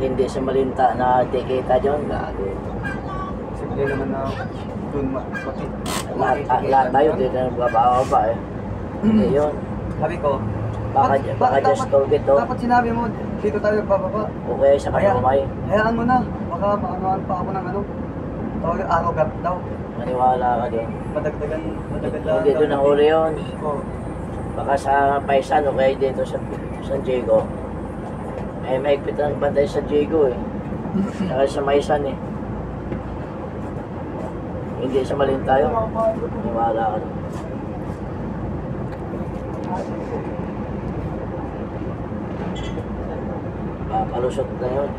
hindi sa malinta na dekita dyan, gago. Simple naman na doon pati. Lahat tayo, hindi na nagbababa eh. Hindi yun. Sabi ko, Baka just told it, oh. dapat sinabi mo, dito tayo bababa. Okay, sa kamay. Hayaan mo na, baka maanuhan pa ako ng ano. Tawag arrogant daw. Maniwala ka doon. Madagdagan Hindi doon ang huli yun. Oo. Baka sa Paisan, okay, dito sa San Diego. Eh, mahigpit ang bantay sa Diego eh. Saka sa Maisan eh. Hindi sa Malintayo. Maniwala ka doon. Palusot na yun.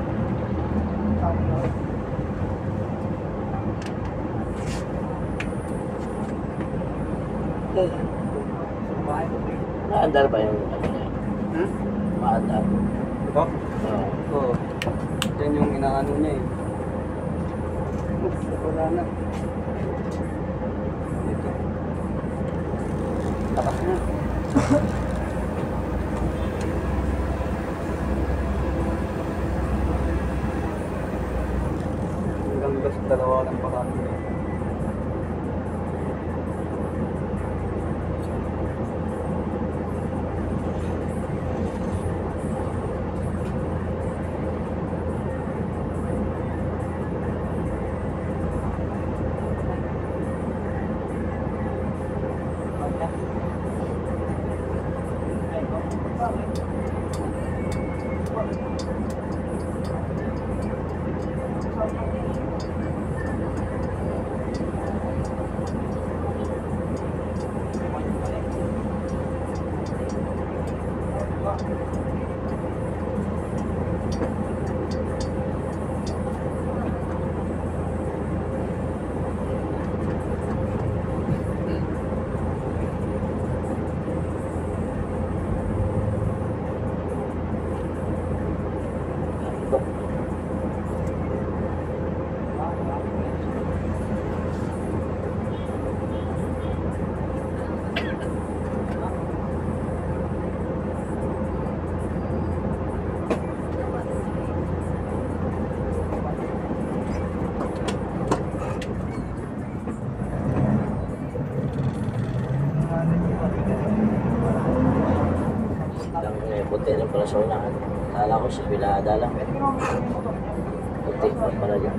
Maandar ba yung ano niya? Maandar. Ito? Oo. Oo. Yan yung inaano niya eh. Wala na. Ito. Tapas na. Hanggang dalawa lang pa kami. Puti rin pala sa unahan. Kala ko si Pilada lang. Puti pa pala dyan.